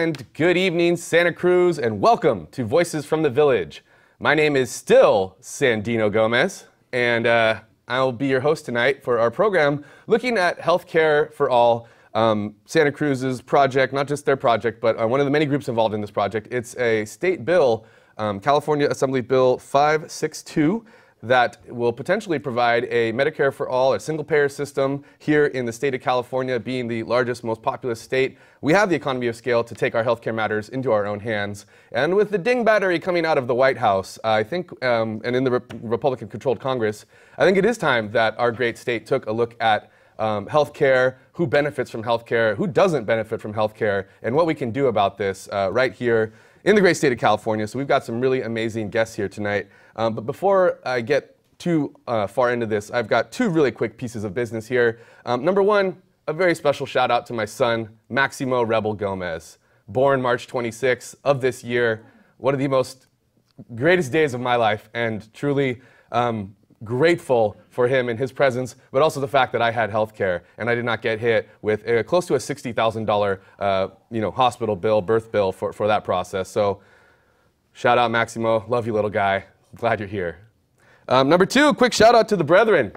and good evening, Santa Cruz, and welcome to Voices from the Village. My name is still Sandino Gomez, and I'll be your host tonight for our program looking at healthcare for all, Santa Cruz's project, not just their project, but one of the many groups involved in this project. It's a state bill, California Assembly Bill 562, that will potentially provide a Medicare for all, a single-payer system here in the state of California, being the largest, most populous state. We have the economy of scale to take our healthcare matters into our own hands. And with the ding battery coming out of the White House, I think, and in the Republican-controlled Congress, I think it is time that our great state took a look at healthcare, who benefits from healthcare, who doesn't benefit from healthcare, and what we can do about this right here in the great state of California. So we've got some really amazing guests here tonight. But before I get too far into this, I've got two really quick pieces of business here. Number one, a very special shout out to my son, Maximo Rebel Gomez, born March 26th of this year. One of the most greatest days of my life, and truly grateful for him and his presence, but also the fact that I had health care and I did not get hit with close to a $60,000 hospital bill, birth bill for that process. So shout out Maximo, love you little guy, glad you're here. Number two, quick shout out to the brethren.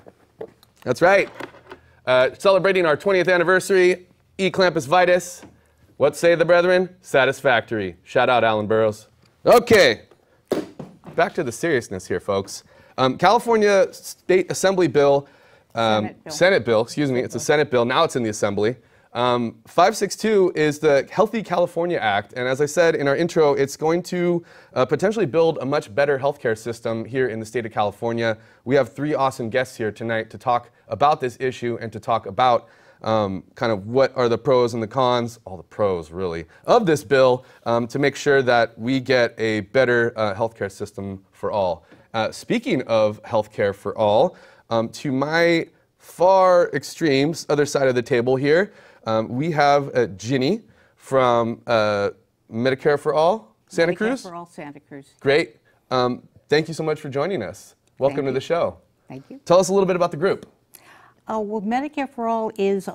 That's right, celebrating our 20th anniversary, E Clampus Vitus. What say the brethren? Satisfactory. Shout out Alan Burrows. Okay, back to the seriousness here, folks. California State Assembly Bill, Senate bill, excuse me, it's a Senate bill, now it's in the Assembly. 562 is the Healthy California Act, and as I said in our intro, it's going to potentially build a much better healthcare system here in the state of California. We have three awesome guests here tonight to talk about this issue and to talk about kind of what are the pros and the cons, all the pros really, of this bill to make sure that we get a better healthcare system for all. Speaking of healthcare for all, to my far extremes, other side of the table here, we have Ginny from Medicare for All, Santa Cruz. Medicare for All, Santa Cruz. Great. Thank you so much for joining us. Welcome to the show. Thank you. Tell us a little bit about the group. Well, Medicare for All is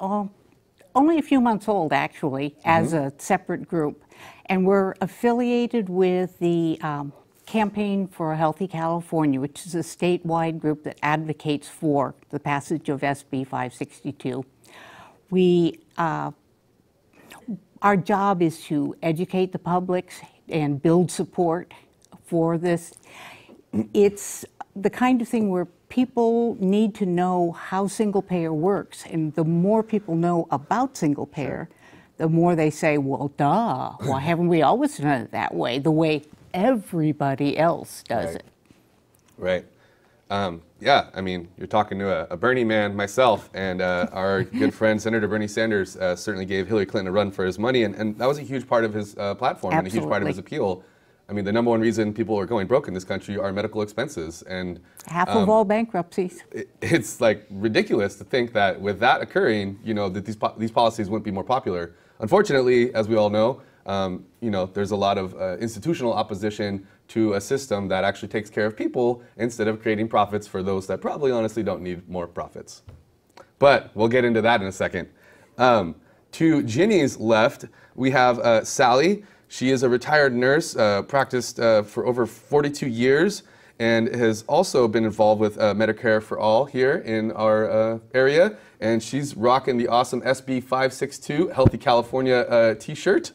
only a few months old, actually, as a separate group. And we're affiliated with the Campaign for a Healthy California, which is a statewide group that advocates for the passage of SB 562. Our job is to educate the public and build support for this. It's the kind of thing where people need to know how single payer works, and the more people know about single payer, the more they say, well, duh, why haven't we always done it that way, the way everybody else does it. Right. Yeah, I mean, you're talking to a Bernie man myself, and our good friend Senator Bernie Sanders certainly gave Hillary Clinton a run for his money, and that was a huge part of his platform and a huge part of his appeal. I mean, the number one reason people are going broke in this country are medical expenses, and half of all bankruptcies. It's like ridiculous to think that with that occurring, that these policies wouldn't be more popular. Unfortunately, as we all know, there's a lot of institutional opposition to a system that actually takes care of people instead of creating profits for those that probably honestly don't need more profits. But we'll get into that in a second. To Ginny's left, we have Sally. She is a retired nurse, practiced for over 42 years, and has also been involved with Medicare for All here in our area. And she's rocking the awesome SB 562 Healthy California t-shirt.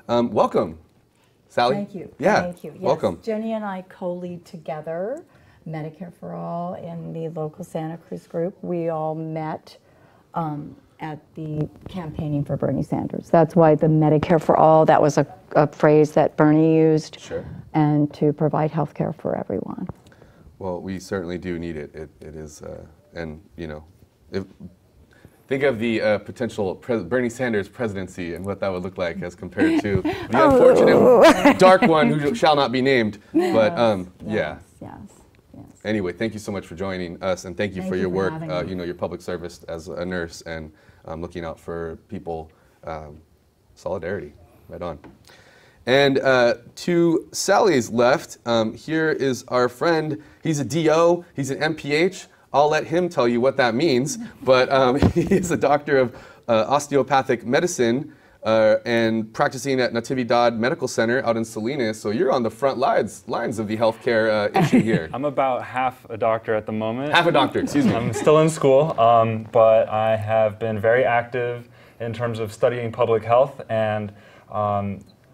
Welcome, Sally. Thank you. Yeah, thank you. Yes, welcome. Jenny and I co-lead together Medicare for All in the local Santa Cruz group. We all met at the campaigning for Bernie Sanders. That's why the Medicare for All, that was a phrase that Bernie used. Sure. And to provide health care for everyone. Well, we certainly do need it. It is, think of the potential Bernie Sanders presidency and what that would look like as compared to the unfortunate dark one who shall not be named. Yes, But yes. Anyway, thank you so much for joining us, and thank you for your work. Having me. Your public service as a nurse and looking out for people. Solidarity, right on. And to Sally's left, here is our friend. He's a DO. He's an MPH. I'll let him tell you what that means, but he is a doctor of osteopathic medicine, and practicing at Natividad Medical Center out in Salinas. So you're on the front lines of the healthcare issue here. I'm about half a doctor at the moment. Half a doctor, excuse me. I'm still in school, but I have been very active in terms of studying public health and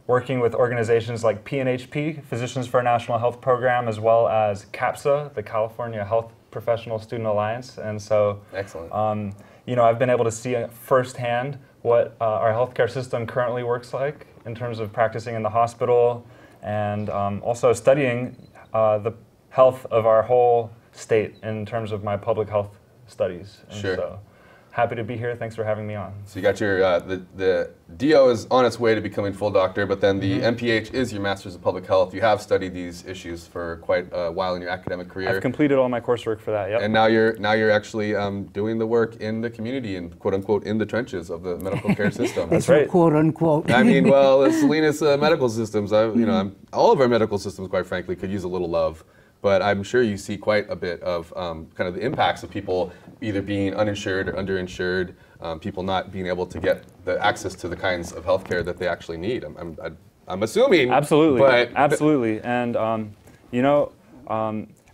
working with organizations like PNHP, Physicians for a National Health Program, as well as CAPSA, the California Health Professional Student Alliance. And so, excellent. You know, I've been able to see firsthand what our healthcare system currently works like in terms of practicing in the hospital and also studying the health of our whole state in terms of my public health studies. And sure. So, happy to be here. Thanks for having me on. So you got your, the DO is on its way to becoming full doctor, but then the MPH is your Master's of Public Health. You have studied these issues for quite a while in your academic career. I've completed all my coursework for that, yep. And now you're actually doing the work in the community and quote unquote in the trenches of the medical care system. That's right. Quote unquote. I mean, well, the Salinas medical systems, all of our medical systems, quite frankly, could use a little love. But I'm sure you see quite a bit of kind of the impacts of people either being uninsured or underinsured, people not being able to get the access to the kinds of healthcare that they actually need. I'm assuming. Absolutely, but absolutely. And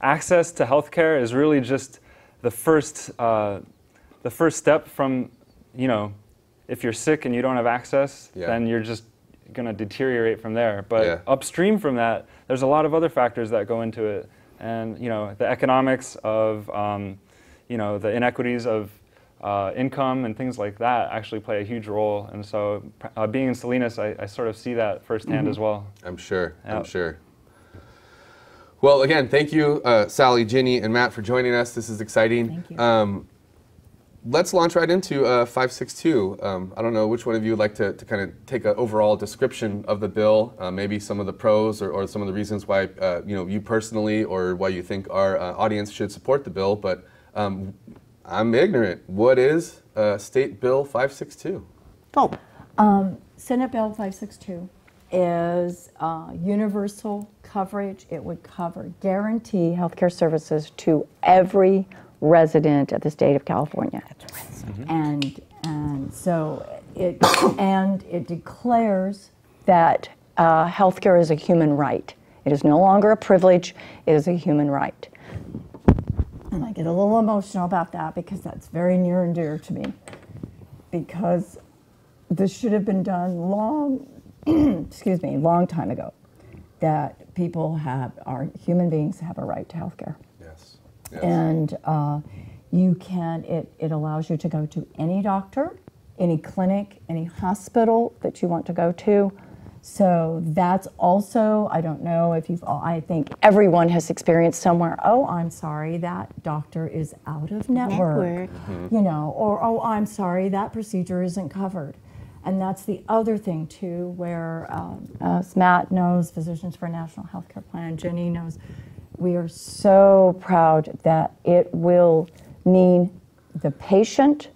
access to healthcare is really just the first step from, if you're sick and you don't have access, then you're just going to deteriorate from there. But upstream from that, there's a lot of other factors that go into it. And, the economics of, the inequities of income and things like that actually play a huge role. And so being in Salinas, I sort of see that firsthand as well. I'm sure, Yep. I'm sure. Well, again, thank you, Sally, Ginny, and Matt for joining us. This is exciting. Thank you. Let's launch right into 562. I don't know which one of you would like to kind of take an overall description of the bill, maybe some of the pros or some of the reasons why you personally or why you think our audience should support the bill. But I'm ignorant. What is State Bill 562? Senate Bill 562 is universal coverage. It would guarantee healthcare services to every resident of the state of California. And so it declares that healthcare is a human right. It is no longer a privilege, it is a human right. And I get a little emotional about that because that's very near and dear to me. Because this should have been done long time ago. That human beings have a right to healthcare. Yes. And it allows you to go to any doctor, any clinic, any hospital that you want to go to. So that's also, I don't know if I think everyone has experienced somewhere, oh, I'm sorry, that doctor is out of network. Or, oh, I'm sorry, that procedure isn't covered. And that's the other thing too, where as Matt knows, Physicians for a National Healthcare Plan, Ginny knows, we are so proud that it will mean the patient,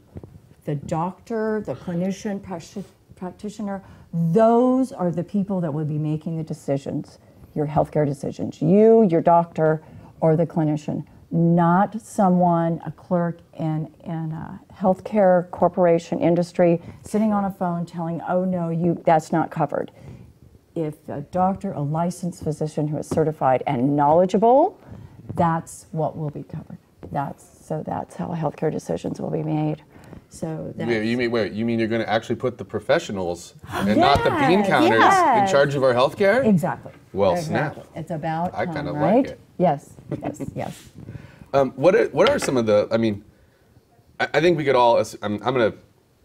the doctor, the clinician, practitioner, those are the people that will be making the decisions, your healthcare decisions. You, your doctor, or the clinician, not someone, a clerk in a healthcare corporation industry, sitting on a phone telling, oh no, that's not covered. If a doctor, a licensed physician who is certified and knowledgeable, that's what will be covered. That's how healthcare decisions will be made. So you mean you're going to actually put the professionals and not the bean counters in charge of our healthcare? Exactly. Well, exactly. snap. It's about I kind of right? like it. Yes. What are some of the? I mean, I think we could all. I'm going to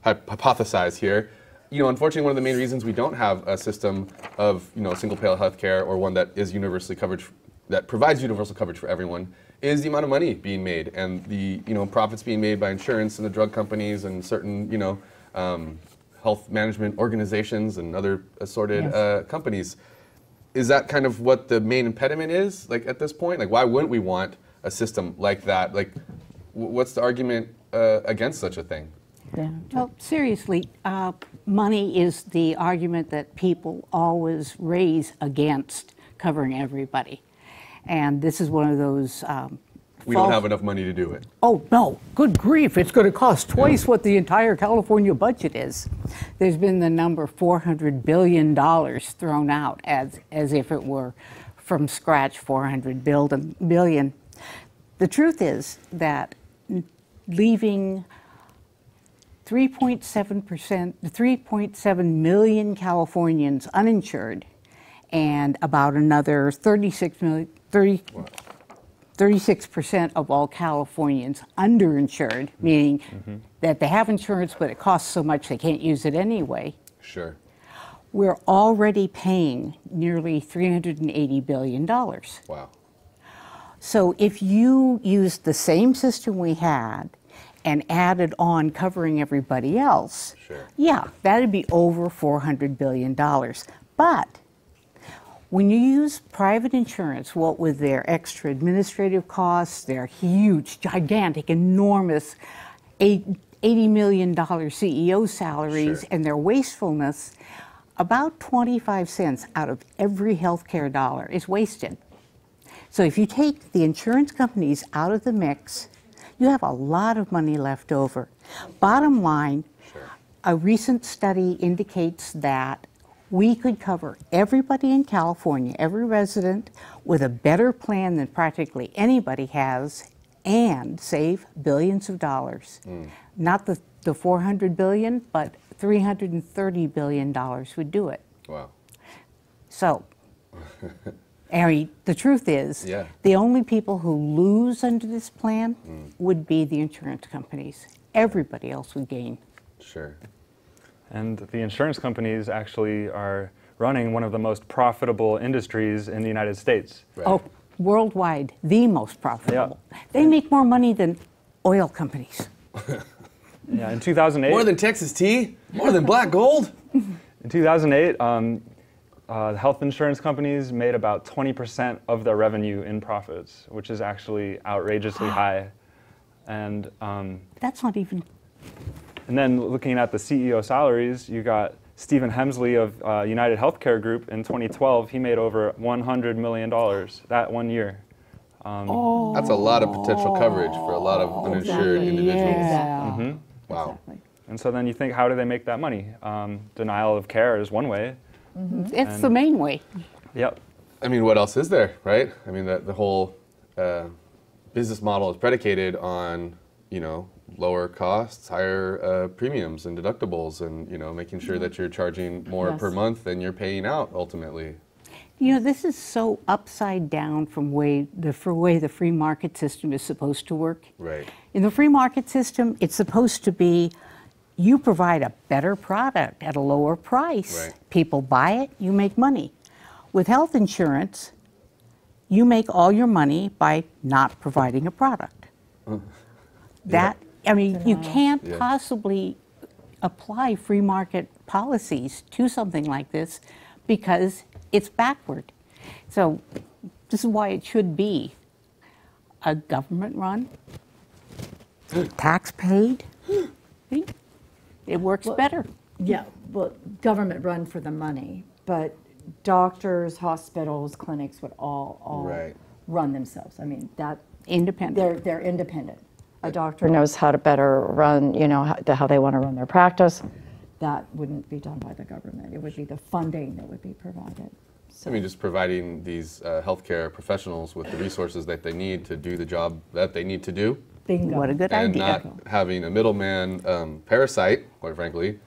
hypothesize here. Unfortunately, one of the main reasons we don't have a system of single-payer healthcare or one that is universally covered, that provides universal coverage for everyone, is the amount of money being made and the profits being made by insurance and the drug companies and certain health management organizations and other assorted companies. Is that kind of what the main impediment is? Like at this point, like why wouldn't we want a system like that? Like, what's the argument against such a thing? Yeah. Well, seriously, money is the argument that people always raise against covering everybody. And this is one of those we don't have enough money to do it. Oh, no, good grief, it's going to cost twice what the entire California budget is. There's been the number $400 billion thrown out as if it were from scratch, 400 billion. The truth is that leaving 3.7 million Californians uninsured and about another 36% of all Californians underinsured, meaning that they have insurance but it costs so much they can't use it anyway. Sure. We're already paying nearly $380 billion. Wow. So if you used the same system we had and added on covering everybody else, sure, yeah, that'd be over $400 billion. But when you use private insurance, what with their extra administrative costs, their huge, gigantic, enormous $80 million CEO salaries, sure, and their wastefulness, about 25 cents out of every healthcare dollar is wasted. So if you take the insurance companies out of the mix, you have a lot of money left over. Bottom line, sure, a recent study indicates that we could cover everybody in California, every resident, with a better plan than practically anybody has and save billions of dollars. Not the 400 billion, but $330 billion would do it. Wow. So, I mean, the truth is, yeah, the only people who lose under this plan would be the insurance companies. Everybody else would gain. Sure. And the insurance companies actually are running one of the most profitable industries in the United States. Right. Oh, worldwide, the most profitable. Yeah. They make more money than oil companies. Yeah, in 2008. More than Texas tea? More than black gold? In 2008, health insurance companies made about 20% of their revenue in profits, which is actually outrageously high. And that's not even. And then looking at the CEO salaries, you got Stephen Hemsley of United Healthcare Group in 2012. He made over $100 million that 1 year. That's a lot of potential coverage for a lot of uninsured individuals. Yeah. Mm-hmm. Wow. Exactly. And so then you think, how do they make that money? Denial of care is one way. It's the main way. Yep. I mean, what else is there, right? I mean, the whole business model is predicated on, lower costs, higher premiums and deductibles, and, making sure that you're charging more per month than you're paying out ultimately. This is so upside down from the way the free market system is supposed to work. Right. In the free market system, it's supposed to be you provide a better product at a lower price. Right. People buy it, you make money. With health insurance, you make all your money by not providing a product. You can't possibly apply free market policies to something like this because it's backward. So this is why it should be a government-run, tax-paid. It works better. Yeah, well, government run for the money, but doctors, hospitals, clinics would all right. run themselves. I mean, that independent. They're independent. A doctor knows how to better run, how they want to run their practice. That wouldn't be done by the government. It would be the funding that would be provided. So. I mean, just providing these healthcare professionals with the resources that they need to do the job that they need to do. Bingo. What a good and idea. And not having a middleman parasite, quite frankly,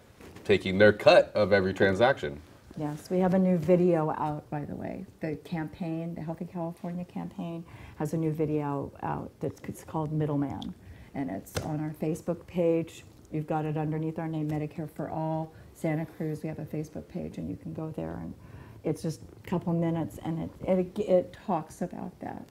taking their cut of every transaction. Yes, we have a new video out, by the way. The campaign, the Healthy California campaign, has a new video out that's called Middleman. And it's on our Facebook page. You've got it underneath our name, Medicare for All. Santa Cruz, we have a Facebook page, and you can go there. And it's just a couple minutes, and it talks about that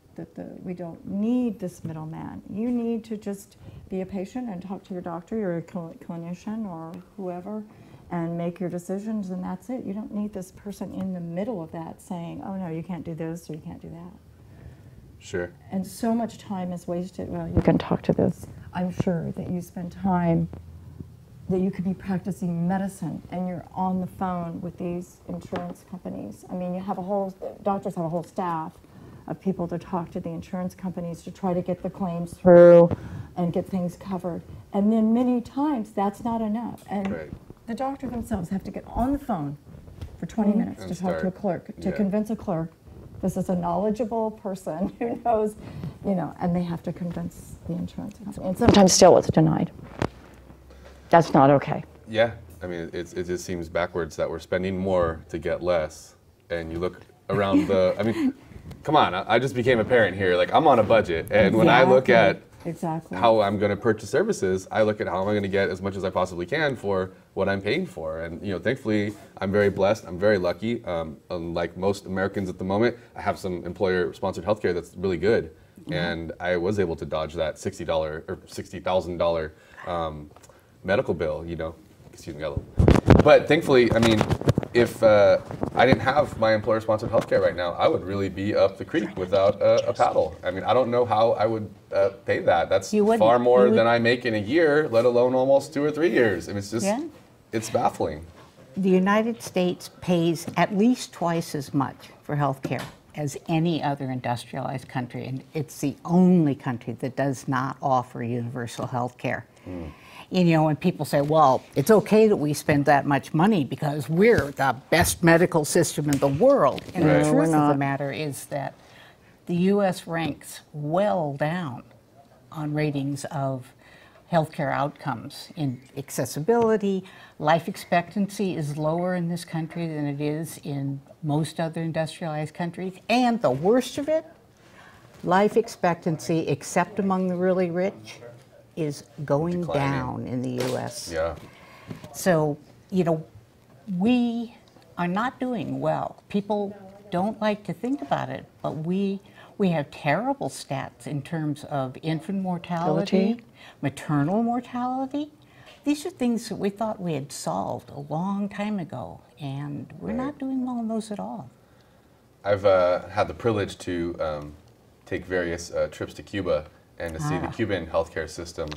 we don't need this middleman. You need to just be a patient and talk to your doctor, you're a clinician or whoever, and make your decisions, and that's it. You don't need this person in the middle of that saying, oh no, you can't do this or you can't do that. Sure. And so much time is wasted. Well, you can talk to this. I'm sure that you spend time that you could be practicing medicine and you're on the phone with these insurance companies. I mean, doctors have a whole staff of people to talk to the insurance companies to try to get the claims through and get things covered. And then many times that's not enough. And the doctor themselves have to get on the phone for 20 minutes to talk to a clerk, to convince a clerk this is a knowledgeable person who knows, you know, and they have to convince the insurance company. And sometimes still it's denied. That's not okay. Yeah, I mean, it just seems backwards that we're spending more to get less. And you look around the, I mean, come on, I just became a parent here. Like, I'm on a budget. And when I look at how I'm going to purchase services, I look at how am I going to get as much as I possibly can for what I'm paying for. And, you know, thankfully, I'm very blessed. I'm very lucky. Unlike most Americans at the moment, I have some employer-sponsored healthcare that's really good. And I was able to dodge that $60 or $60,000 medical bill, you know. Excuse me, but thankfully, I mean, if I didn't have my employer-sponsored healthcare right now, I would really be up the creek without a paddle. I mean, I don't know how I would pay that. That's far more than I make in a year, let alone almost 2 or 3 years. I mean, it's just, it's baffling. The United States pays at least twice as much for healthcare as any other industrialized country, and it's the only country that does not offer universal healthcare. You know, when people say, well, it's okay that we spend that much money because we're the best medical system in the world. And the truth of the matter is that the U.S. ranks well down on ratings of healthcare outcomes. In accessibility, life expectancy is lower in this country than it is in most other industrialized countries. And the worst of it, life expectancy, except among the really rich, is going down in the U.S. Yeah. So, you know, we are not doing well. People don't like to think about it, but we have terrible stats in terms of infant mortality, maternal mortality. These are things that we thought we had solved a long time ago, and we're not doing well on those at all. I've had the privilege to take various trips to Cuba and to see the Cuban healthcare system,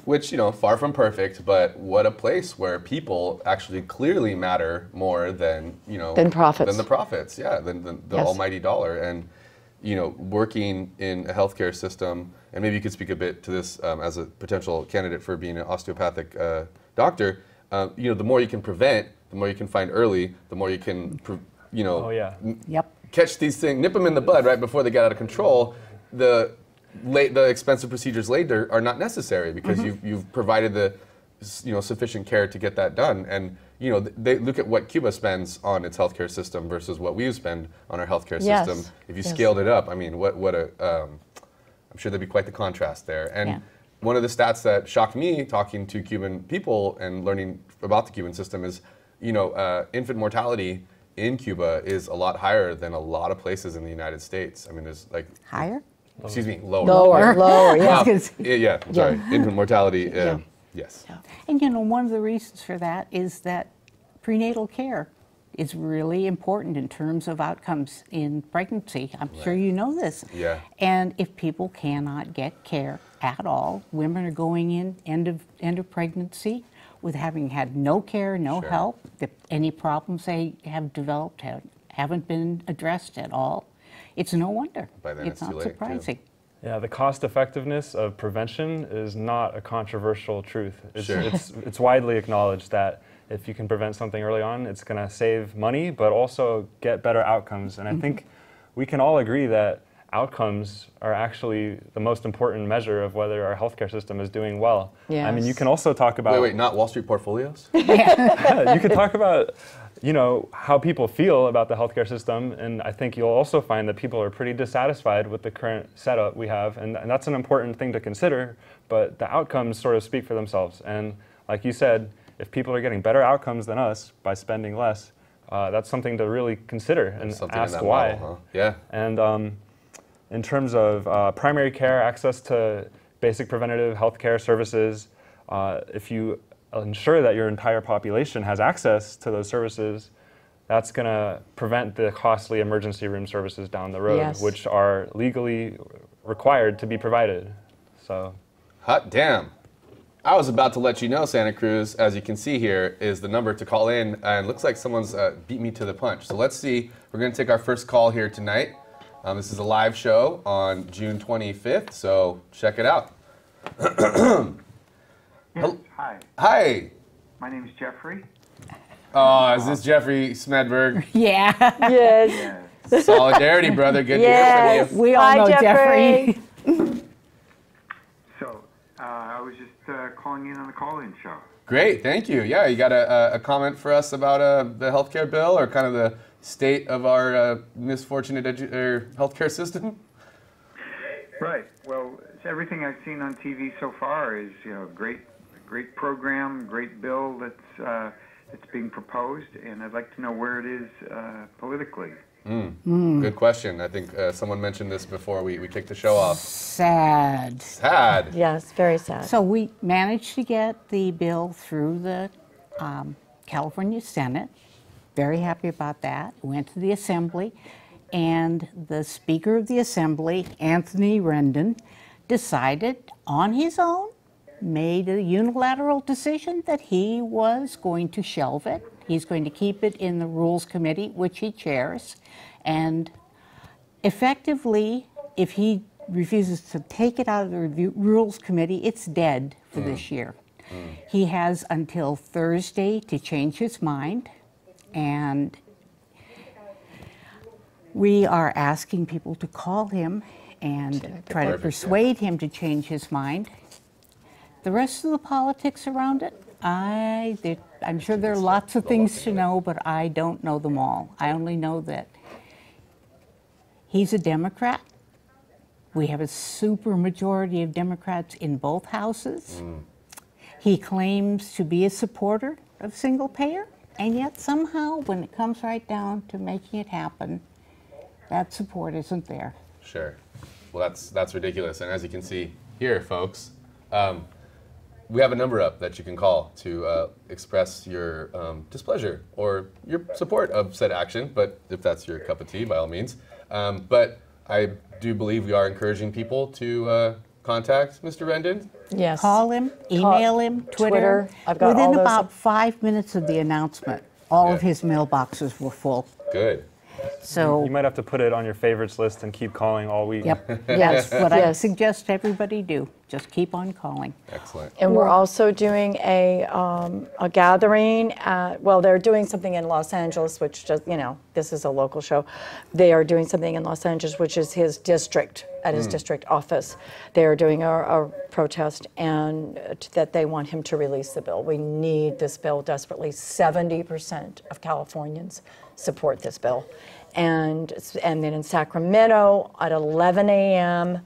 which, you know, far from perfect, but what a place where people actually clearly matter more than, you know, than profits. Than the profits, than the almighty dollar. And, you know, working in a healthcare system, and maybe you could speak a bit to this as a potential candidate for being an osteopathic doctor, you know, the more you can prevent, the more you can find early, the more you can, you know, catch these things, nip them in the bud right before they get out of control. The expensive procedures later are not necessary because you've provided the, you know, sufficient care to get that done. And, you know, they look at what Cuba spends on its healthcare system versus what we spend on our healthcare system. If you scaled it up, I mean, I'm sure there'd be quite the contrast there. And one of the stats that shocked me talking to Cuban people and learning about the Cuban system is, you know, infant mortality in Cuba is a lot higher than a lot of places in the United States. I mean, there's like... Higher? Excuse me, lower. Lower, yeah. Sorry, infant mortality, yes. And you know, one of the reasons for that is that prenatal care is really important in terms of outcomes in pregnancy. I'm sure you know this. Yeah. And if people cannot get care at all, women are going in end of pregnancy with having had no care, no help. Any problems they have developed haven't been addressed at all. It's no wonder. By then it's not surprising. Yeah, the cost effectiveness of prevention is not a controversial truth. It's widely acknowledged that if you can prevent something early on, it's going to save money, but also get better outcomes. And I think we can all agree that outcomes are actually the most important measure of whether our healthcare system is doing well. I mean, you can also talk about... Wait, not Wall Street portfolios? You can talk about, you know, how people feel about the healthcare system, and I think you'll also find that people are pretty dissatisfied with the current setup we have, and that's an important thing to consider, but the outcomes sort of speak for themselves. And like you said, if people are getting better outcomes than us by spending less, that's something to really consider and ask why. Model, huh? Yeah. And in terms of primary care, access to basic preventative health care services, if you ensure that your entire population has access to those services, that's going to prevent the costly emergency room services down the road, which are legally required to be provided. So, hot damn. I was about to let you know, Santa Cruz, as you can see here, is the number to call in, and it looks like someone's beat me to the punch. So let's see. We're going to take our first call here tonight. This is a live show on June 25th, so check it out. Yes, hi. Hi. My name is Jeffrey. Oh, is this Jeffrey Smedberg? Yeah. Yes. Yes. Solidarity, brother. Good to hear from you. We all Hi, know Jeffrey. So, I was just calling in on the call-in show. Great, thank you. Yeah, you got a comment for us about the healthcare bill or kind of the state of our misfortunate healthcare system? Right. Well, everything I've seen on TV so far is, great program, great bill that's being proposed, and I'd like to know where it is politically. Good question. I think someone mentioned this before we kicked the show off. Sad. Sad. Yes, very sad. So we managed to get the bill through the California Senate. Very happy about that. It went to the Assembly, and the Speaker of the Assembly, Anthony Rendon, decided on his own, made a unilateral decision that he was going to shelve it. He's going to keep it in the Rules Committee, which he chairs, and effectively, if he refuses to take it out of the Rules Committee, it's dead for this year. He has until Thursday to change his mind, and we are asking people to call him and try to persuade him to change his mind. The rest of the politics around it, I'm sure there are lots of things to know, but I don't know them all. I only know that he's a Democrat. We have a super majority of Democrats in both houses. He claims to be a supporter of single payer, and yet somehow when it comes right down to making it happen, that support isn't there. Sure. Well, that's ridiculous. And as you can see here, folks, we have a number up that you can call to express your displeasure or your support of said action, but if that's your cup of tea, by all means. But I do believe we are encouraging people to contact Mr. Rendon. Yes. Call him, email him, Twitter. I've got all Within those about 5 minutes of the announcement, all of Yeah. his mailboxes were full. Good. So, You might have to put it on your favorites list and keep calling all week. yep, Yes. that's what I Yes. suggest everybody do. Just keep on calling. Excellent. And we're also doing a gathering they're doing something in Los Angeles, which just, this is a local show. They are doing something in Los Angeles, which is his district, at his district office. They are doing a protest and that they want him to release the bill. We need this bill desperately. 70% of Californians support this bill. And then in Sacramento at 11 a.m.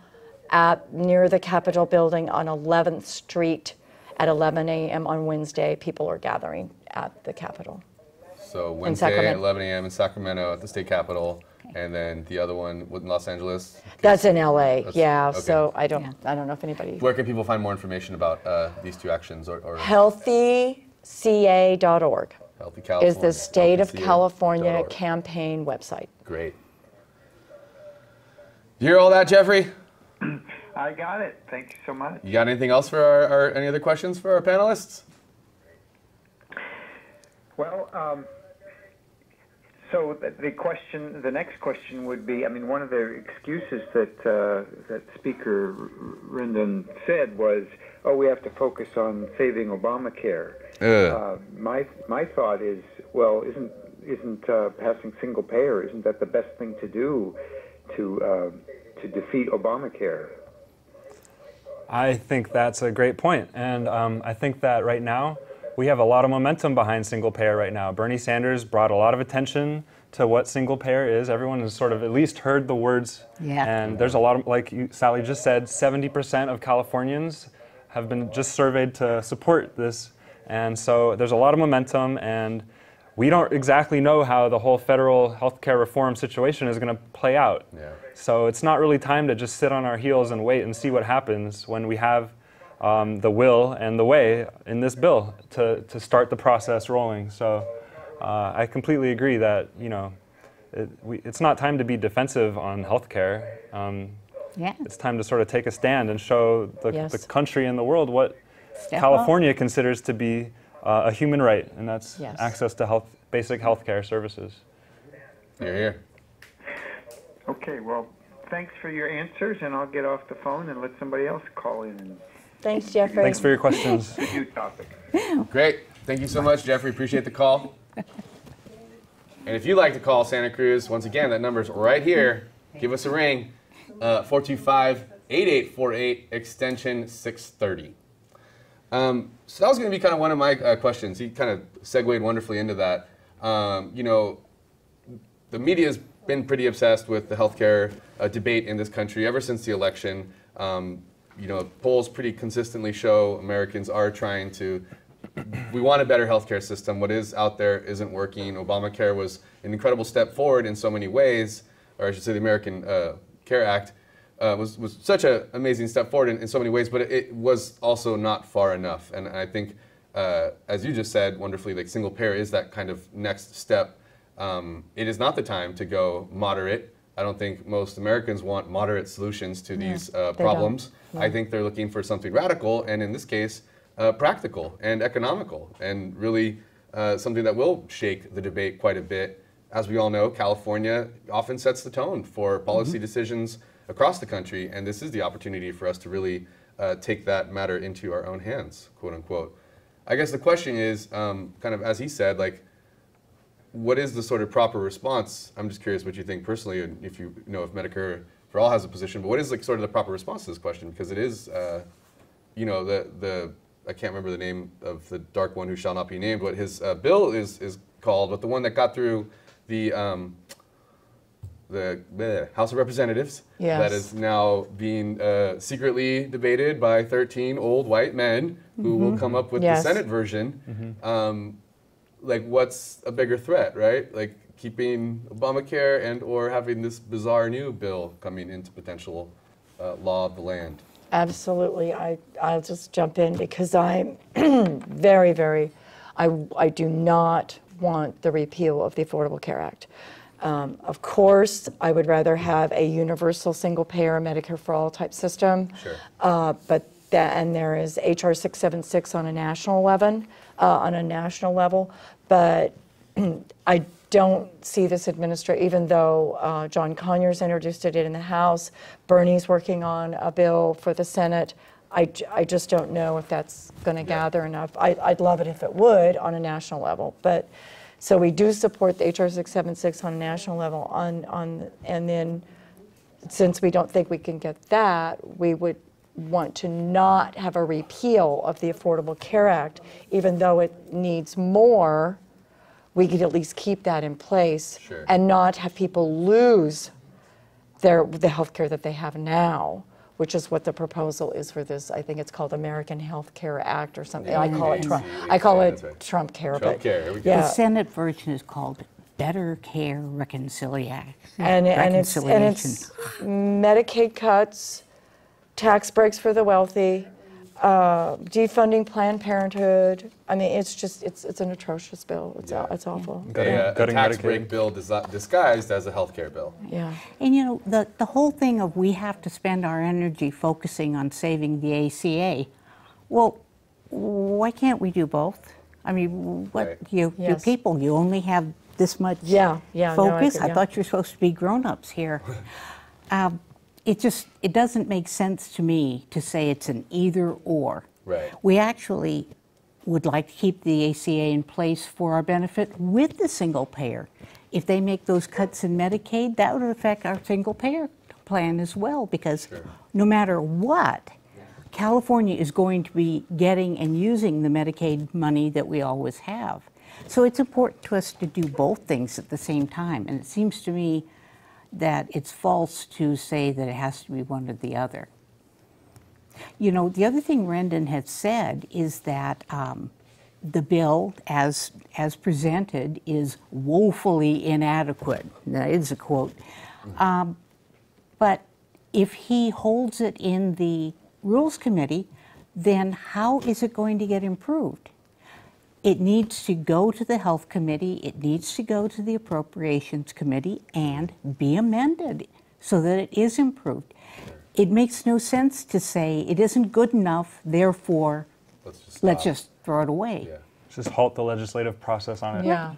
near the Capitol building on 11th Street at 11 a.m. on Wednesday, people are gathering at the Capitol. So Wednesday at Sacramento. 11 a.m. in Sacramento at the state capitol, and then the other one in Los Angeles. That's in LA, That's- yeah. okay. So I don't know if anybody. Where can people find more information about these two actions or Healthyca.org Healthy California? is the State of healthyca.org. California campaign website. Great. You hear all that, Jeffrey? I got it. Thank you so much. You got anything else for our any other questions for our panelists? Well, so the next question would be, one of the excuses that Speaker Rendon said was, we have to focus on saving Obamacare. My thought is, well, isn't passing single payer, isn't that the best thing to do to defeat Obamacare? I think that's a great point. And I think that right now, we have a lot of momentum behind single payer right now. Bernie Sanders brought a lot of attention to what single payer is. Everyone has sort of at least heard the words. Yeah. And there's a lot of, like Sally just said, 70% of Californians have been just surveyed to support this. And so there's a lot of momentum, and we don't exactly know how the whole federal healthcare reform situation is going to play out. Yeah. So it's not really time to just sit on our heels and wait and see what happens when we have the will and the way in this bill to start the process rolling. So I completely agree that it's not time to be defensive on healthcare. Yeah. It's time to sort of take a stand and show the country and the world what Step California considers to be a human right, and that's Yes. access to basic healthcare services. You're here. Okay, well, thanks for your answers, and I'll get off the phone and let somebody else call in. And Thanks, Jeffrey. Thanks for your questions. it's a new topic. Great. Thank you so much, Jeffrey. Appreciate the call. And if you'd like to call Santa Cruz, once again, that number's right here. Give us a ring, 425-8848, extension 630. So that was going to be kind of one of my questions. He kind of segued wonderfully into that. You know, the media has been pretty obsessed with the healthcare debate in this country ever since the election. You know, polls pretty consistently show Americans are trying to, we want a better healthcare system. What is out there isn't working. Obamacare was an incredible step forward in so many ways, or I should say the American Care Act was such an amazing step forward in so many ways, but it was also not far enough. And I think, as you just said wonderfully, like single payer is that kind of next step. It is not the time to go moderate. I don't think most Americans want moderate solutions to these problems. No. I think they're looking for something radical, and in this case, practical and economical, and really something that will shake the debate quite a bit. As we all know, California often sets the tone for policy decisions across the country, and this is the opportunity for us to really take that matter into our own hands, quote unquote. I guess the question is, kind of as he said, like, what is the sort of proper response? I'm just curious what you think personally, and if you know if Medicare for All has a position, but what is like sort of the proper response to this question? Because it is, you know, the I can't remember the name of the dark one who shall not be named, what his bill is called, but the one that got through the House of Representatives, that is now being secretly debated by 13 old white men who will come up with the Senate version. Like, what's a bigger threat, right? Like keeping Obamacare and or having this bizarre new bill coming into potential law of the land? Absolutely. I'll just jump in because I'm very, I do not want the repeal of the Affordable Care Act. Of course, I would rather have a universal single-payer Medicare for All type system. Sure. And there is HR 676 on a national level, but I don't see this administration, even though John Conyers introduced it in the House, Bernie's working on a bill for the Senate. I just don't know if that's going to gather enough. I'd love it if it would on a national level, but so we do support the HR 676 on a national level. And then since we don't think we can get that, we would want to not have a repeal of the Affordable Care Act, even though it needs more. We could at least keep that in place and not have people lose the health care that they have now, which is what the proposal is for this. I think it's called American Health Care Act or something. I call it Trump. I call it Trump Care. Trump Care. Here we go. The Senate version is called Better Care Reconciliation. And it's Medicaid cuts, tax breaks for the wealthy, defunding Planned Parenthood. I mean, it's an atrocious bill. It's awful. A tax break bill disguised as a health care bill. Yeah. And you know, the whole thing of we have to spend our energy focusing on saving the ACA. Well, why can't we do both? I mean, you people, you only have this much focus. No, I thought you're supposed to be grown-ups here. It doesn't make sense to me to say it's an either or. Right. We actually would like to keep the ACA in place for our benefit with the single payer. If they make those cuts in Medicaid, that would affect our single payer plan as well, because no matter what, California is going to be getting and using the Medicaid money that we always have. So it's important to us to do both things at the same time. And it seems to me that it's false to say that it has to be one or the other. You know, the other thing Rendon had said is that the bill, as presented, is woefully inadequate. That is a quote. But if he holds it in the Rules Committee, then how is it going to get improved? It needs to go to the Health Committee, it needs to go to the Appropriations Committee and be amended so that it is improved. It makes no sense to say it isn't good enough, therefore let's just throw it away. Yeah. Just halt the legislative process on it. Yeah.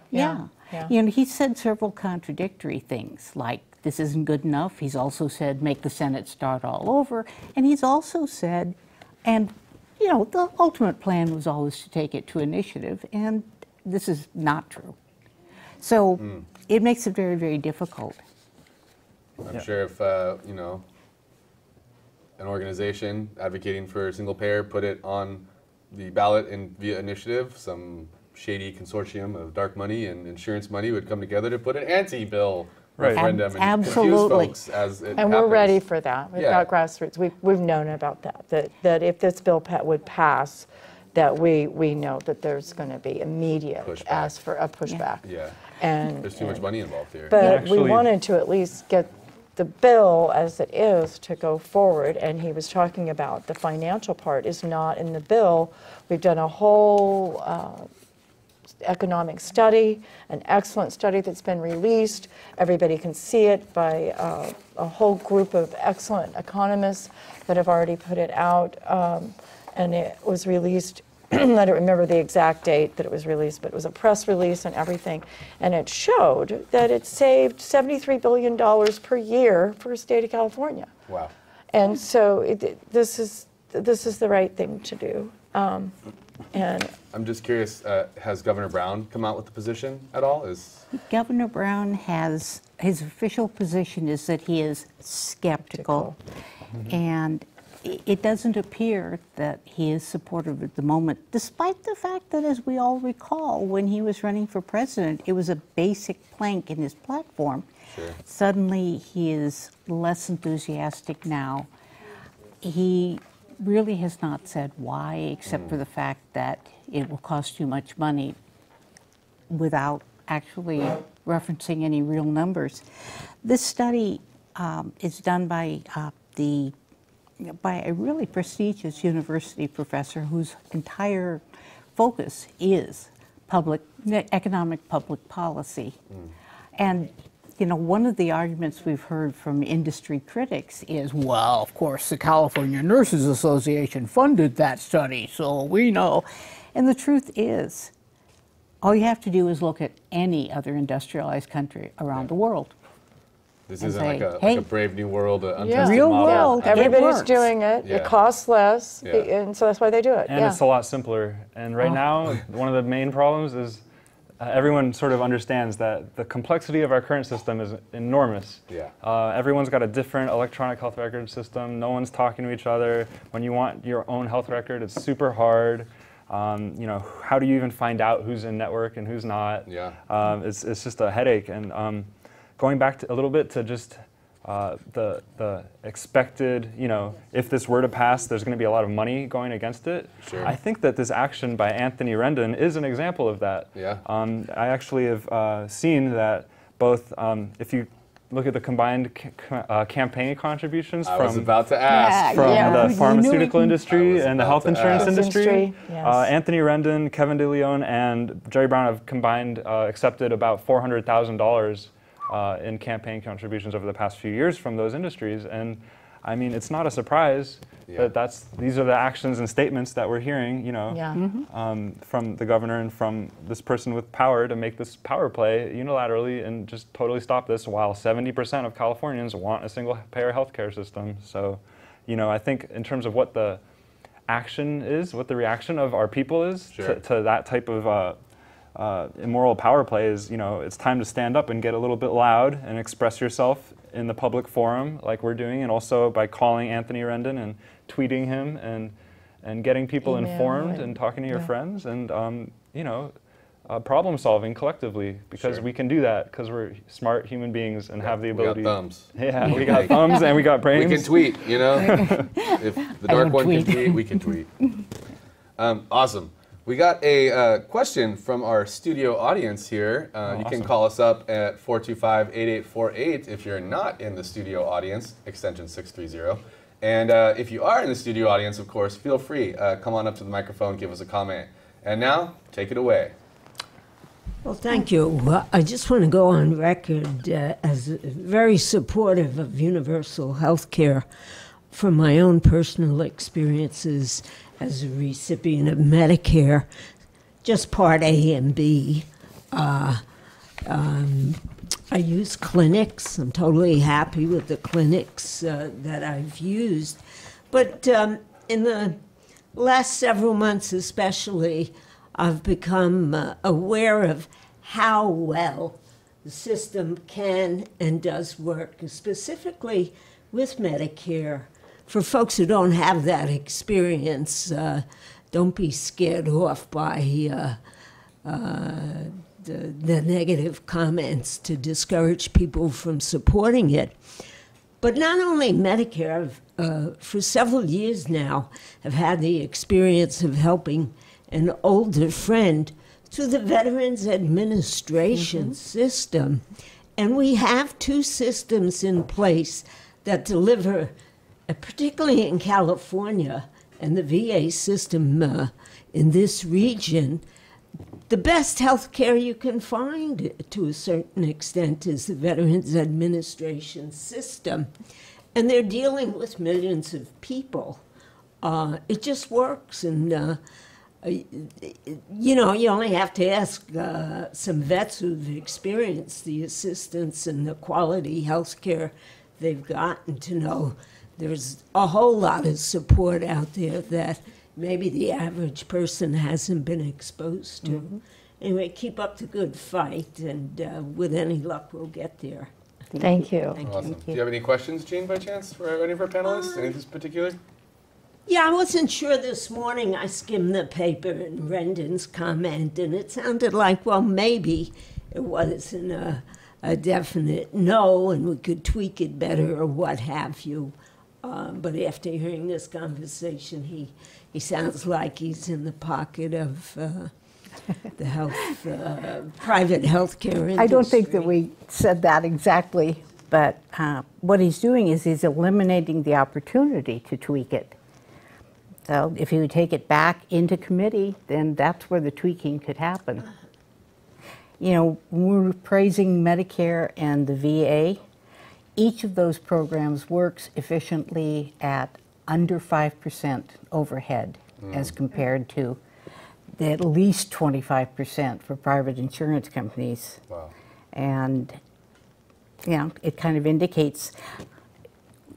You know, he said several contradictory things, like this isn't good enough. He's also said make the Senate start all over. And he's also said, and you know, the ultimate plan was always to take it to initiative, and this is not true. So it makes it very, very difficult. I'm sure if, you know, an organization advocating for single payer put it on the ballot via initiative, some shady consortium of dark money and insurance money would come together to put an anti-bill referendum and Absolutely. confuse folks as it And happens. we're ready for that. We've Yeah. got grassroots. We've known about that if this bill would pass, that we know that there's going to be immediate Pushback. ask for a pushback. Yeah, And there's too much money involved here. But Actually- we wanted to at least get the bill as it is to go forward, and he was talking about the financial part is not in the bill. We've done a whole economic study, an excellent study that's been released. Everybody can see it by a whole group of excellent economists that have already put it out, and it was released. I don't remember the exact date that it was released, but it was a press release and everything. And it showed that it saved $73 billion per year for the state of California. Wow. And so this is the right thing to do. And I'm just curious, has Governor Brown come out with the position at all? Governor Brown has, his official position is that he is skeptical. And it doesn't appear that he is supportive at the moment, despite the fact that, as we all recall, when he was running for president, it was a basic plank in his platform. Sure. Suddenly, he is less enthusiastic now. He really has not said why, except for the fact that it will cost too much money, without actually referencing any real numbers. This study is done by a really prestigious university professor whose entire focus is economic public policy. And you know, one of the arguments we've heard from industry critics is, well, of course, the California Nurses Association funded that study, so we know. And the truth is, all you have to do is look at any other industrialized country around the world. This And isn't say, like a hey, Brave New World, Yeah. untested Real model. world. yeah, It everybody's works. doing it. Yeah. It costs less, Yeah. and so that's why they do it. And yeah. it's a lot simpler. And right now, one of the main problems is everyone sort of understands that the complexity of our current system is enormous. Yeah. Everyone's got a different electronic health record system. No one's talking to each other. When you want your own health record, it's super hard. You know, how do you even find out who's in network and who's not? Yeah. It's just a headache. And going back a little bit to just the expected, you know, if this were to pass, there's going to be a lot of money going against it. Sure. I think that this action by Anthony Rendon is an example of that. Yeah. I actually have seen that both, if you look at the combined campaign contributions I was from about to ask. from Yeah. the pharmaceutical I industry was and the about health to insurance ask. industry. Yes. Anthony Rendon, Kevin DeLeon, and Jerry Brown have combined accepted about $400,000 in campaign contributions over the past few years from those industries. And I mean, it's not a surprise that these are the actions and statements that we're hearing, you know, Yeah. from the governor and from this person with power to make this power play unilaterally and just totally stop this, while 70% of Californians want a single-payer healthcare system. So, you know, I think in terms of what the action is, what the reaction of our people is to that type of immoral power play is, you know, it's time to stand up and get a little bit loud and express yourself in the public forum like we're doing, and also by calling Anthony Rendon and tweeting him and getting people Email informed and- and talking to your friends and, you know, problem solving collectively, because Sure. we can do that because we're smart human beings and have the We got ability. thumbs. Yeah, we got thumbs and we got brains. We can tweet, you know? If the dark don't one can tweet. tweet, we can tweet. Awesome. We got a question from our studio audience here. You can awesome. call us up at 425-8848 if you're not in the studio audience, extension 630. And if you are in the studio audience, of course, feel free. Come on up to the microphone, give us a comment. And now, take it away. Well, thank you. I just want to go on record as very supportive of universal health care from my own personal experiences as a recipient of Medicare, just Part A and B. I use clinics. I'm totally happy with the clinics that I've used. But in the last several months especially, I've become aware of how well the system can and does work, specifically with Medicare. For folks who don't have that experience, don't be scared off by the negative comments to discourage people from supporting it. But not only Medicare, for several years now, have had the experience of helping an older friend through the Veterans Administration system. And we have two systems in place that deliver, particularly in California and the VA system in this region, the best health care you can find to a certain extent is the Veterans Administration system. And they're dealing with millions of people. It just works. And, you know, you only have to ask some vets who've experienced the assistance and the quality health care they've gotten to know there's a whole lot of support out there that maybe the average person hasn't been exposed to. Anyway, keep up the good fight, and with any luck, we'll get there. Thank you. Awesome. Do you have any questions, Jean, by chance, for any of our panelists? Anything particular? Yeah, I wasn't sure this morning. I skimmed the paper and Rendon's comment, and it sounded like, well, maybe it wasn't a definite no, and we could tweak it better or what have you. But after hearing this conversation, he sounds like he's in the pocket of the health, private health care industry. I don't think that we said that exactly, but what he's doing is he's eliminating the opportunity to tweak it. So if you take it back into committee, then that's where the tweaking could happen. You know, when we're praising Medicare and the VA, each of those programs works efficiently at under 5% overhead as compared to the at least 25% for private insurance companies. Wow. And, you know, it kind of indicates,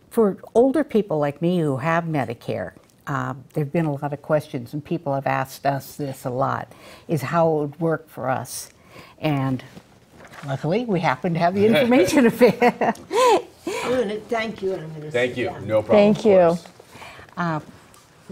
for older people like me who have Medicare, there have been a lot of questions, and people have asked us this a lot, is how it would work for us. And luckily, we happen to have the information available. I'm going to thank you, and I'm going to Thank you. down. No problem. Thank you.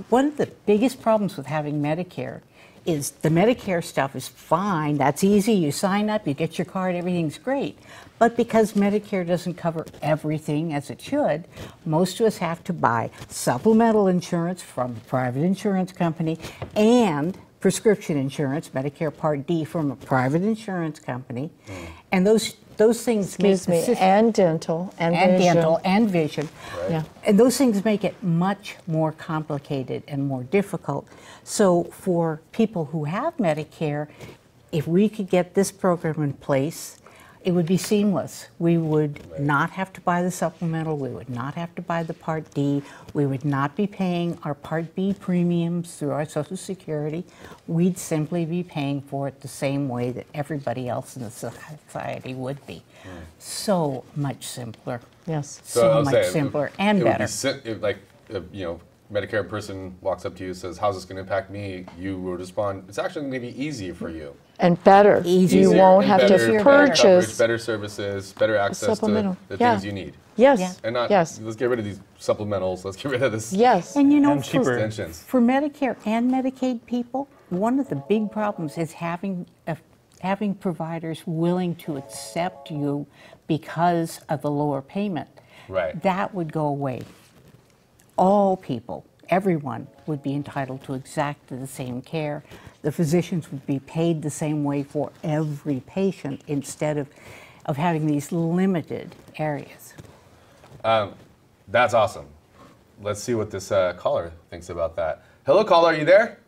One of the biggest problems with having Medicare is the Medicare stuff is fine. That's easy. You sign up, you get your card, everything's great. But because Medicare doesn't cover everything as it should, most of us have to buy supplemental insurance from a private insurance company and prescription insurance, Medicare Part D, from a private insurance company. And those things Excuse me, and dental and vision. dental and vision. Right. Yeah. And those things make it much more complicated and more difficult. So for people who have Medicare, if we could get this program in place, it would be seamless. We would not have to buy the supplemental. We would not have to buy the Part D. We would not be paying our Part B premiums through our Social Security. We'd simply be paying for it the same way that everybody else in the society would be. So much simpler. Yes. So much simpler and better. You know, Medicare person walks up to you and says, how's this going to impact me? You would respond, it's actually going to be easier for you. And better. Easier You won't and have better, to better purchase. coverage, better services, better access to supplemental. the Yeah. things you need. Yes. Yeah. And not, Yes. let's get rid of these supplementals. Let's get rid of this Yes. And you know, And cheaper. extensions. for Medicare and Medicaid people, one of the big problems is having providers willing to accept you because of the lower payment. Right. That would go away. All people, everyone, would be entitled to exactly the same care. The physicians would be paid the same way for every patient instead of having these limited areas. That's awesome. Let's see what this caller thinks about that. Hello, caller, are you there?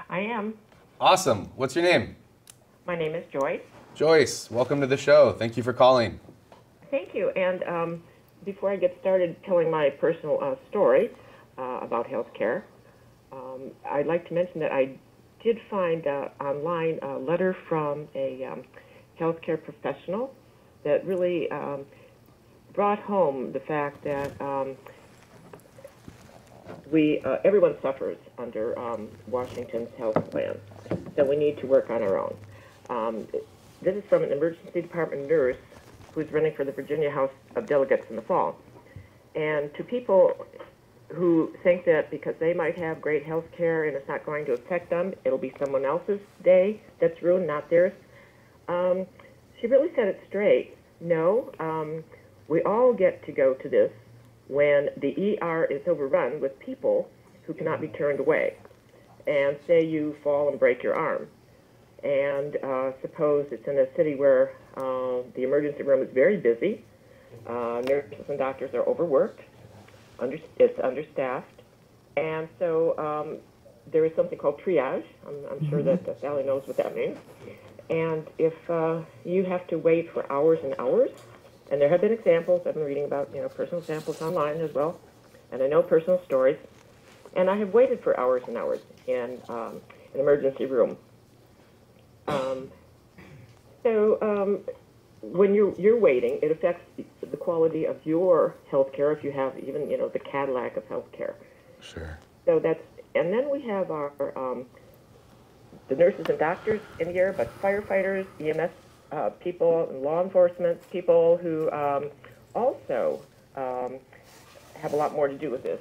I am. Awesome. What's your name? My name is Joyce. Joyce, welcome to the show. Thank you for calling. Thank you. And before I get started telling my personal story about healthcare, I'd like to mention that I did find online a letter from a healthcare professional that really brought home the fact that everyone suffers under Washington's health plan, so we need to work on our own. This is from an emergency department nurse who's running for the Virginia House of Delegates in the fall. And to people who think that because they might have great health care and it's not going to affect them, it'll be someone else's day that's ruined, not theirs, she really said it straight. No, we all get to go to this when the ER is overrun with people who cannot be turned away. And say you fall and break your arm. And suppose it's in a city where the emergency room is very busy, nurses and doctors are overworked, it's understaffed, and so there is something called triage. I'm sure that Sally knows what that means. And if you have to wait for hours and hours, and there have been examples, I've been reading about personal examples online as well, and I know personal stories, and I have waited for hours and hours in an emergency room. When you're waiting, it affects the quality of your health care if you have even the Cadillac of health care. Sure. So and then we have our the nurses and doctors in here, but firefighters, EMS people, and law enforcement people who also have a lot more to do with this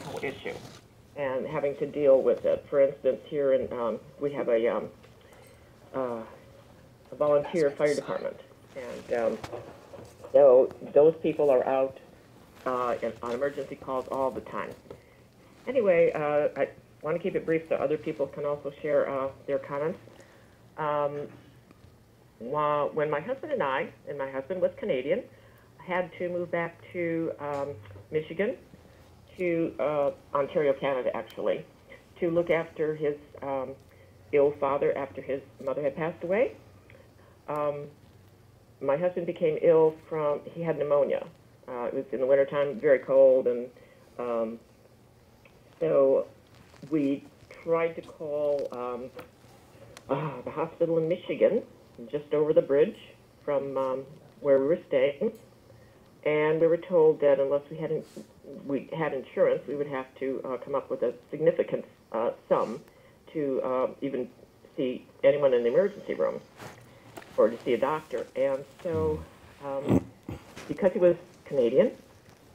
whole issue and having to deal with it. For instance, here in we have a volunteer fire department, and so those people are out on emergency calls all the time. Anyway, I want to keep it brief so other people can also share their comments. When my husband and my husband was Canadian, had to move back to Michigan, to Ontario, Canada, actually, to look after his ill father after his mother had passed away. My husband became ill he had pneumonia. It was in the wintertime, very cold, and so we tried to call the hospital in Michigan, just over the bridge from where we were staying, and we were told that unless we had insurance, we would have to come up with a significant sum to even see anyone in the emergency room or to see a doctor. And so because he was Canadian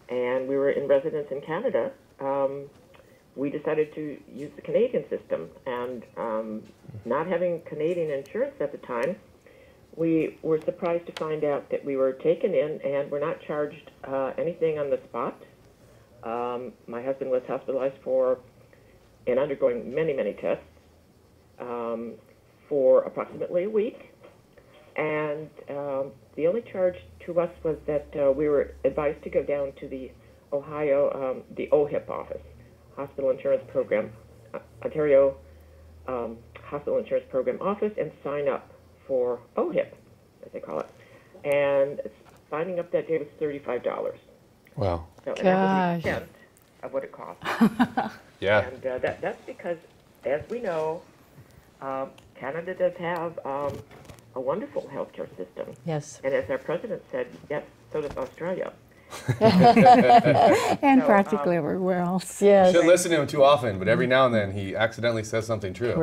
and we were in residence in Canada, we decided to use the Canadian system. And not having Canadian insurance at the time, we were surprised to find out that we were taken in and were not charged anything on the spot. My husband was hospitalized and undergoing many, many tests for approximately a week. And the only charge to us was that we were advised to go down to the Ohio, the OHIP office, Hospital Insurance Program, Ontario Hospital Insurance Program office, and sign up for OHIP, as they call it. And signing up that day was $35. Wow. So, and that was the extent of what it cost. Yeah. And that's because, as we know, Canada does have a wonderful healthcare system. Yes. And as our president said, yes, so does Australia. And practically everywhere else. Yes. Shouldn't listen to him too often, but every now and then he accidentally says something true.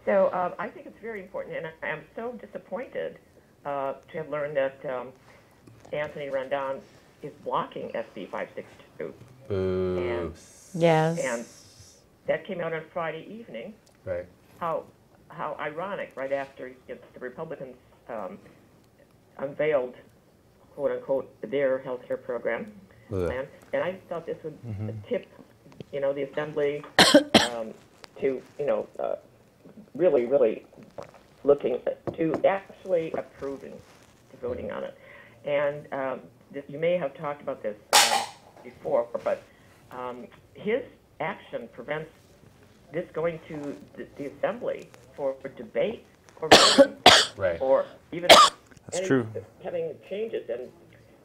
So I think it's very important, and I am so disappointed to have learned that Anthony Randon is blocking SB 562. Boo. And, Yes. and that came out on Friday evening. Right. How ironic, right after the Republicans unveiled, quote unquote, their health care program plan. And I thought this would tip, the Assembly to, really, really looking to actually approving, to voting on it. And you may have talked about this before, but his action prevents this going to the Assembly for debate or voting, Right. or even true. having changes. And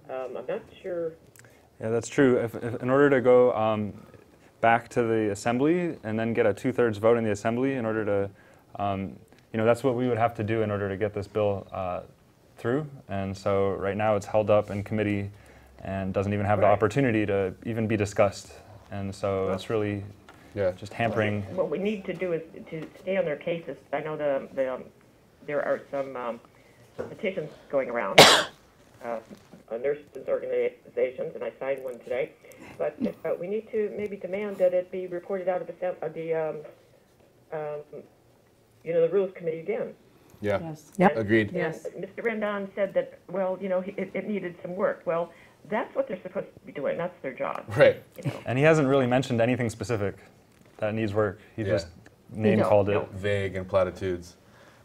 I'm not sure. Yeah, that's true. If in order to go back to the Assembly and then get a 2/3 vote in the Assembly in order to that's what we would have to do in order to get this bill through. And so right now it's held up in committee and doesn't even have the opportunity to even be discussed. And so it's really just hampering. What we need to do is to stay on their cases. I know there are some petitions going around, nurses organizations, and I signed one today. But we need to maybe demand that it be reported out of the Rules Committee again. Yeah. Yes. Yep. Agreed. Yes. And Mr. Rendon said that, well, it needed some work. Well, that's what they're supposed to be doing. That's their job. Right. And he hasn't really mentioned anything specific that needs work. He just name-called it. Vague and platitudes.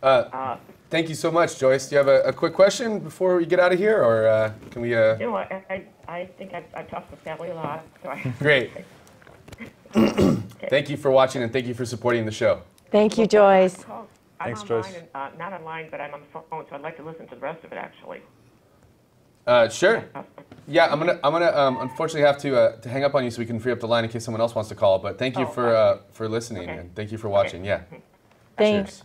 Thank you so much, Joyce. Do you have a quick question before we get out of here, or can we... No, I think I've talked with Sally a lot. So Great. Thank you for watching, and thank you for supporting the show. Thank you, Joyce. Thanks, I'm Joyce. online, and, not online, but I'm on the phone, so I'd like to listen to the rest of it, actually. Sure. Yeah, I'm gonna unfortunately have to hang up on you so we can free up the line in case someone else wants to call. But thank you for listening, and thank you for watching. Yeah. Thanks.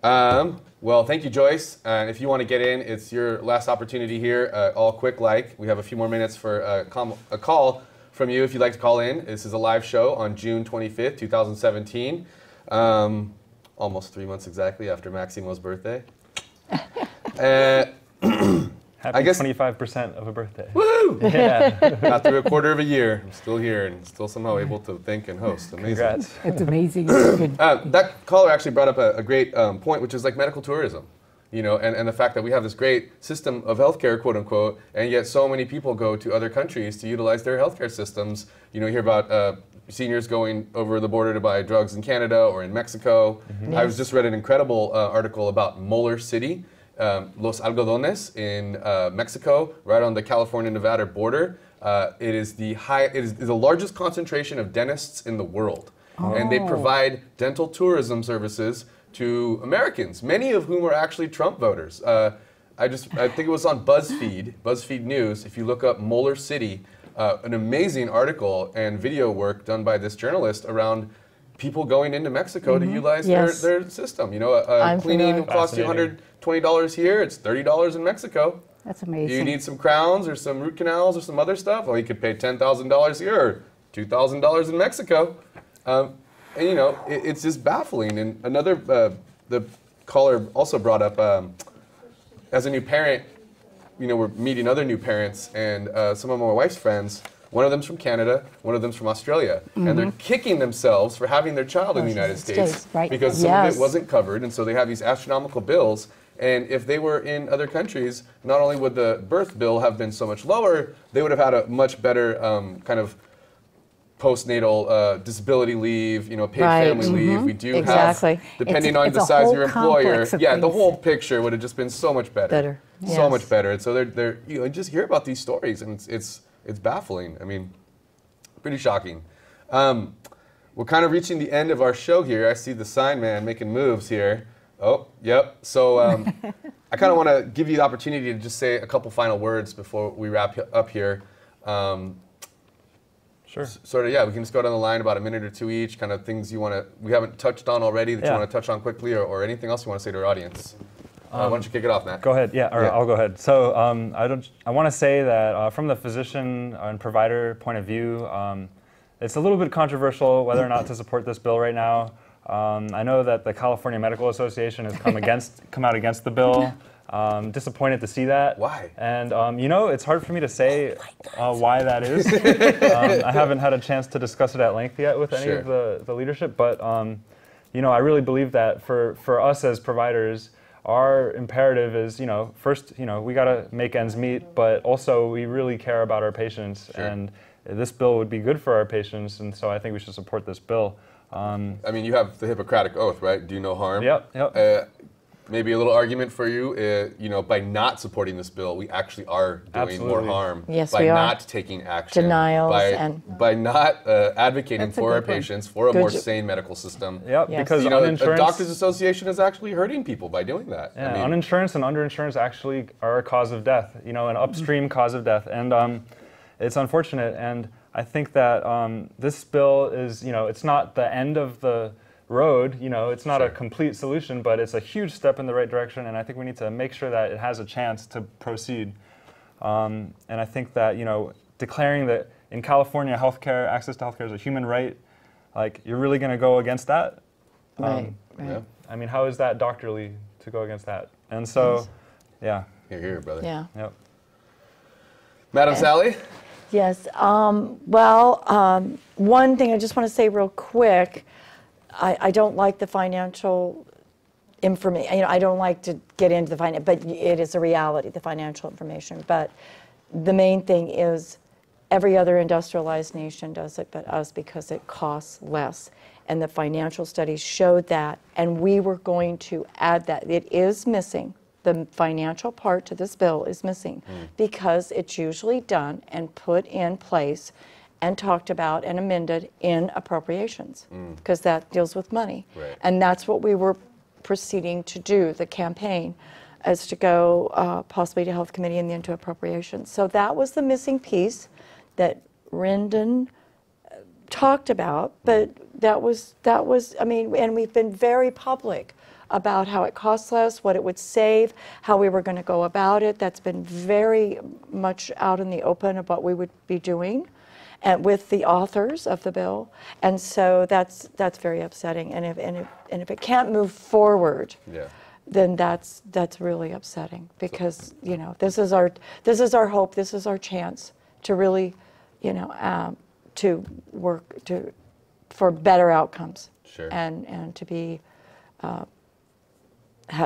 Cheers. Well, thank you, Joyce. And if you want to get in, it's your last opportunity here. All quick like. We have a few more minutes for a call from you if you'd like to call in. This is a live show on June 25th, 2017. Almost 3 months exactly after Maximo's birthday. Happy I guess 25% of a birthday. Woo! Yeah. Not through a quarter of a year. I'm still here and still somehow able to think and host. Amazing. Congrats. It's amazing. It's good. That caller actually brought up a great point, which is like medical tourism. And the fact that we have this great system of healthcare, quote unquote, and yet so many people go to other countries to utilize their healthcare systems. You hear about seniors going over the border to buy drugs in Canada or in Mexico. Mm-hmm. I just read an incredible article about Molar City, Los Algodones in Mexico, right on the California-Nevada border. It is the largest concentration of dentists in the world, and they provide dental tourism services to Americans, many of whom are actually Trump voters. I think it was on BuzzFeed News. If you look up Molar City, an amazing article and video work done by this journalist around people going into Mexico to utilize their system. Cleaning will cost you $120 here. It's $30 in Mexico. That's amazing. You need some crowns or some root canals or some other stuff. Well, you could pay $10,000 here or $2,000 in Mexico. It's just baffling. And another, the caller also brought up, as a new parent, we're meeting other new parents, and some of my wife's friends, one of them's from Canada, one of them's from Australia, and they're kicking themselves for having their child in the United States because some of it wasn't covered, and so they have these astronomical bills. And if they were in other countries, not only would the birth bill have been so much lower, they would have had a much better kind of postnatal disability leave, paid family leave. We do have, depending on the size of your employer, the whole picture would have just been so much better. So much better. And so they're you just hear about these stories, and it's baffling. I mean, pretty shocking. We're kind of reaching the end of our show here. I see the sign man making moves here. Oh, yep. So I kind of want to give you the opportunity to just say a couple final words before we wrap up here. Sure. Sort of, we can just go down the line about a minute or two each, kind of things we haven't touched on already that you want to touch on quickly, or anything else you want to say to our audience. Why don't you kick it off, Matt? Go ahead. I'll go ahead. So I want to say that from the physician and provider point of view, it's a little bit controversial whether or not to support this bill right now. I know that the California Medical Association has come out against the bill. Disappointed to see that. Why? And it's hard for me to say why that is. I haven't had a chance to discuss it at length yet with any of the leadership, but I really believe that for us as providers, our imperative is, first, we got to make ends meet, but also we really care about our patients, and this bill would be good for our patients, and so I think we should support this bill. I mean, you have the Hippocratic Oath, right? Do no harm. Yep. Maybe a little argument for you, by not supporting this bill, we actually are doing more harm. Yes, by we are. not taking action. Denials by not advocating for our patients for a more sane medical system. Yep, because a uninsurance... doctors association is actually hurting people by doing that. Yeah, uninsurance and underinsurance actually are a cause of death, an upstream cause of death. And it's unfortunate. And I think that this bill is, it's not the end of the road. You know, it's not a complete solution, but it's a huge step in the right direction, and I think we need to make sure that it has a chance to proceed. And I think that, you know, declaring that in California, healthcare, access to healthcare is a human right, like, you're really going to go against that? Right. Yeah. I mean, how is that doctorly to go against that? And so, yeah. Here, brother. Yeah. Yep. Madam Sally? Yes. One thing I just want to say real quick, I don't like the financial information. You know, I don't like to get into the finance, but it is a reality, the financial information. But the main thing is every other industrialized nation does it but us, because it costs less. And the financial studies showed that, and we were going to add that. It is missing. The financial part to this bill is missing because it's usually done and put in place and talked about and amended in appropriations, because that deals with money. Right. And that's what we were proceeding to do, the campaign, as to go possibly to Health Committee and then to appropriations. So that was the missing piece that Rendon talked about, but that was, I mean, and we've been very public about how it costs less, what it would save, how we were going to go about it. That's been very much out in the open of what we would be doing, and with the authors of the bill. And so that's very upsetting. And if it can't move forward, then that's really upsetting, because you know, this is our hope, this is our chance to really, you know, to work for better outcomes, and to be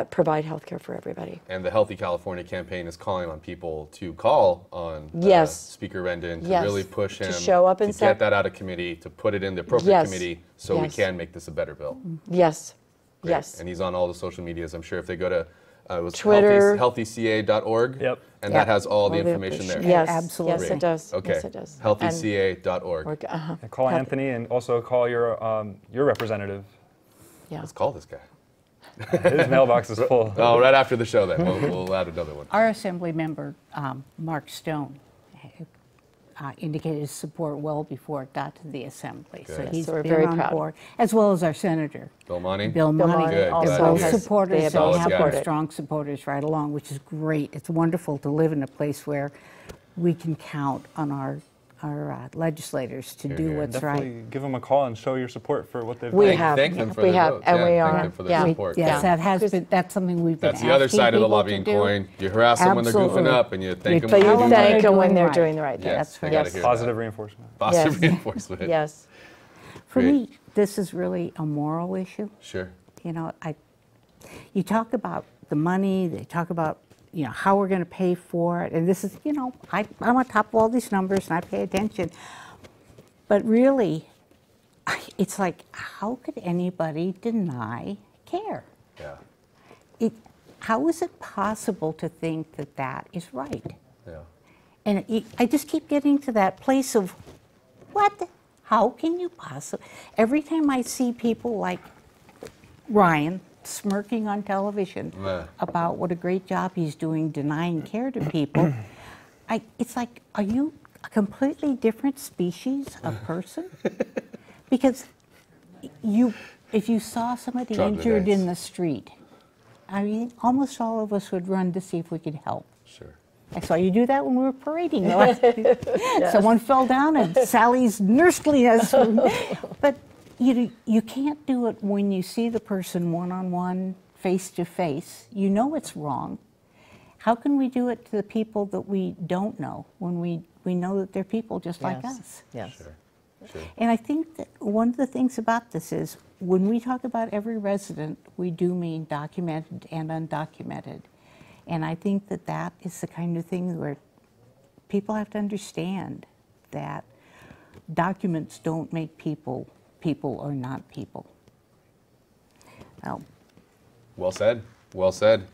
provide health care for everybody. And the Healthy California campaign is calling on people to call on Speaker Rendon to really push him to show up and to get that out of committee, to put it in the appropriate committee, so we can make this a better bill. Yes. Great. Yes. And he's on all the social medias. I'm sure if they go to Twitter, healthyca.org, and that has all the information there. Yes, absolutely. Yes, it does. Okay. Yes, it does. healthyca.org. And call Anthony, and also call your representative. Yeah. Let's call this guy. His mailbox is full. Oh, right after the show then. We'll add another one. Our Assembly member, Mark Stone, indicated his support well before it got to the Assembly. Good. So Yes, he's so we're been very on proud. board, as well as our Senator. Bill Monty? Bill Monty. Good. also They're Glad to both hear it. supporters. They have They all have supported been it. strong supporters right along, which is great. It's wonderful to live in a place where we can count on our legislators to do what's Definitely right. give them a call and show your support for what they've We done. have. Thank them for We their have, votes. and we Thank are. them for their support. Yes, that's something we've been That's the other asking side of the people lobbying to do. coin. You harass them when they're goofing Absolutely. up, and you thank them But when you they do thank right. them when they're right. doing the right thing. Yes, That's they right. gotta hear Positive that. reinforcement. Positive Yes. reinforcement. Yes. For Great. me, this is really a moral issue. Sure. You know, you talk about the money, they talk about, you know, how we're going to pay for it, and this is, you know, I'm on top of all these numbers and I pay attention. But really, it's like, how could anybody deny care? Yeah. How is it possible to think that that is right? Yeah. And I just keep getting to that place of, what? How can you possibly? Every time I see people like Ryan smirking on television about what a great job he's doing denying care to people, it's like, are you a completely different species of person? Because if you saw somebody injured in the street, I mean, almost all of us would run to see if we could help. Sure. I saw you do that when we were parading. Someone fell down and Sally's nursed us. But you can't do it when you see the person one-on-one, face-to-face. You know it's wrong. How can we do it to the people that we don't know when we know that they're people just like us? Yes. Sure. Sure. And I think that one of the things about this is when we talk about every resident, we do mean documented and undocumented. And I think that that is the kind of thing where people have to understand that documents don't make people or not people. Well said. Well said.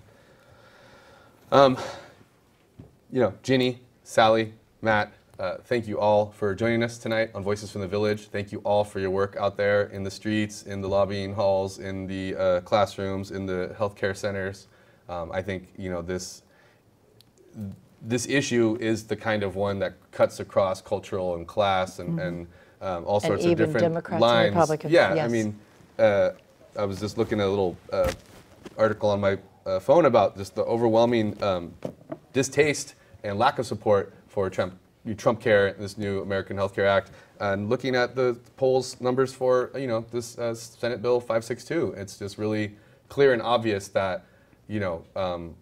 You know, Ginny, Sally, Matt, thank you all for joining us tonight on Voices from the Village. Thank you all for your work out there in the streets, in the lobbying halls, in the classrooms, in the healthcare centers. I think, you know, this issue is the kind of one that cuts across cultural and class and all sorts of even different Democrats and lines. Republicans, Yeah, yes. I mean, I was just looking at a little article on my phone about just the overwhelming distaste and lack of support for Trump Care, this new American Health Care Act, and looking at the polls numbers for this Senate Bill 562, it's just really clear and obvious that the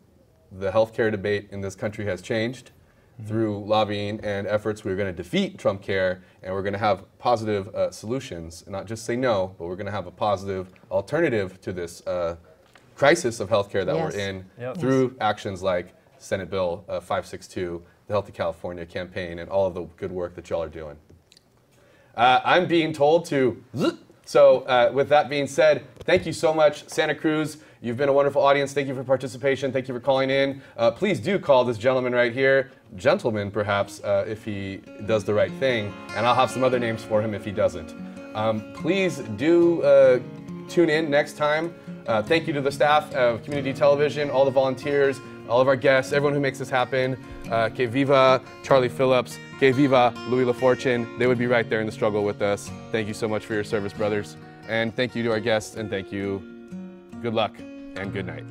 healthcare debate in this country has changed. Through lobbying and efforts, we're going to defeat Trump Care, and we're going to have positive solutions, and not just say no, but we're going to have a positive alternative to this crisis of healthcare that we're in through actions like Senate Bill 562, the Healthy California campaign, and all of the good work that y'all are doing. I'm being told to, so with that being said, thank you so much, Santa Cruz. You've been a wonderful audience. Thank you for participation. Thank you for calling in. Please do call this gentleman right here, gentleman perhaps, if he does the right thing, and I'll have some other names for him if he doesn't. Please do tune in next time. Thank you to the staff of Community Television, all the volunteers, all of our guests, everyone who makes this happen. Que viva Charlie Phillips, que viva Louis LaFortune. They would be right there in the struggle with us. Thank you so much for your service, brothers. And thank you to our guests, and thank you. Good luck and good night.